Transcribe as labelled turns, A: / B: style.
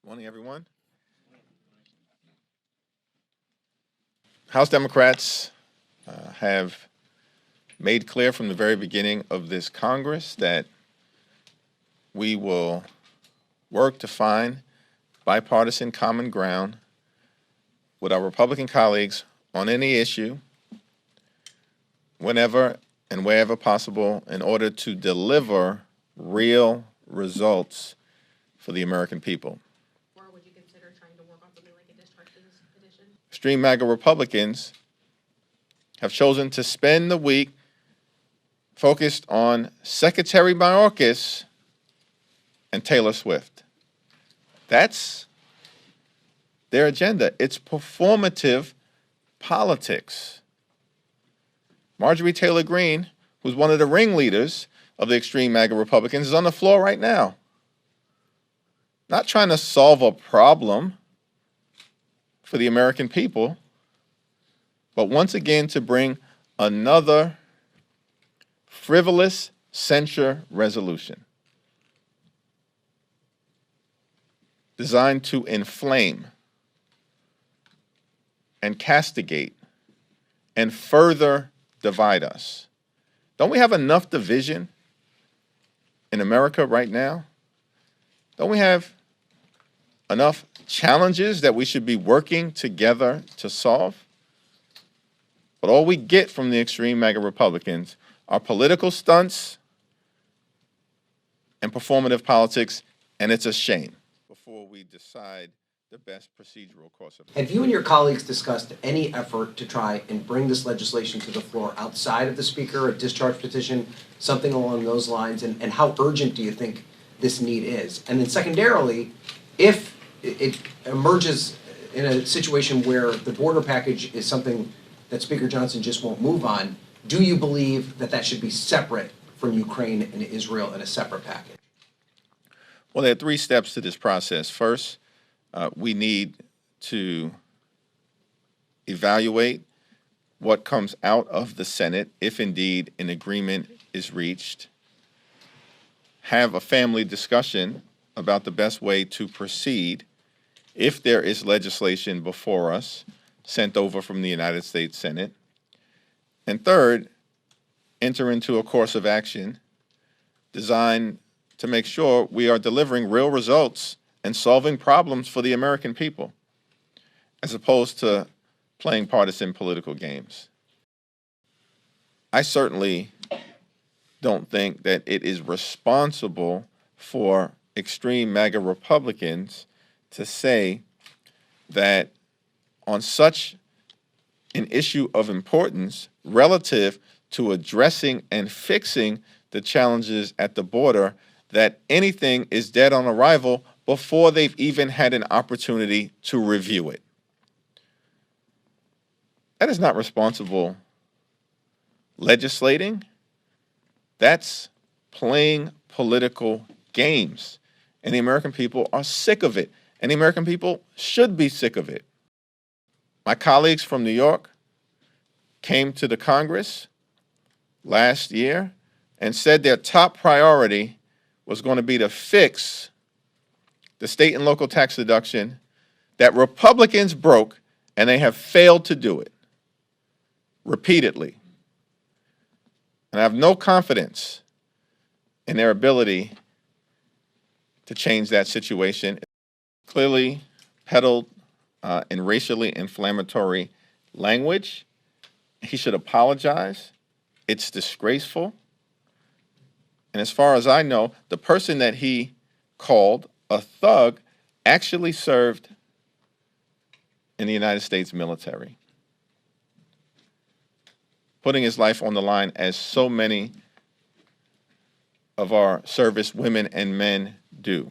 A: Morning, everyone. House Democrats have made clear from the very beginning of this Congress that we will work to find bipartisan common ground with our Republican colleagues on any issue, whenever and wherever possible, in order to deliver real results for the American people.
B: Or would you consider trying to work on something like a discharge petition?
A: Extreme MAGA Republicans have chosen to spend the week focused on Secretary Mayorkas and Taylor Swift. That's their agenda. It's performative politics. Marjorie Taylor Greene, who's one of the ringleaders of the extreme MAGA Republicans, is on the floor right now. Not trying to solve a problem for the American people, but once again to bring another frivolous censure resolution designed to inflame and castigate and further divide us. Don't we have enough division in America right now? Don't we have enough challenges that we should be working together to solve? But all we get from the extreme MAGA Republicans are political stunts and performative politics, and it's a shame. Before we decide the best procedural course of action.
C: Have you and your colleagues discussed any effort to try and bring this legislation to the floor outside of the Speaker, a discharge petition, something along those lines, and how urgent do you think this need is? And then secondarily, if it emerges in a situation where the border package is something that Speaker Johnson just won't move on, do you believe that that should be separate from Ukraine and Israel in a separate package?
A: Well, there are three steps to this process. First, we need to evaluate what comes out of the Senate, if indeed an agreement is reached, have a family discussion about the best way to proceed if there is legislation before us sent over from the United States Senate, and third, enter into a course of action designed to make sure we are delivering real results and solving problems for the American people, as opposed to playing partisan political games. I certainly don't think that it is responsible for extreme MAGA Republicans to say that on such an issue of importance relative to addressing and fixing the challenges at the border, that anything is dead on arrival before they've even had an opportunity to review it. That is not responsible legislating. That's playing political games. And the American people are sick of it. And the American people should be sick of it. My colleagues from New York came to the Congress last year and said their top priority was going to be to fix the state and local tax deduction that Republicans broke, and they have failed to do it repeatedly. And I have no confidence in their ability to change that situation. Clearly peddled in racially inflammatory language. He should apologize. It's disgraceful. And as far as I know, the person that he called a thug actually served in the United States military, putting his life on the line as so many of our service women and men do.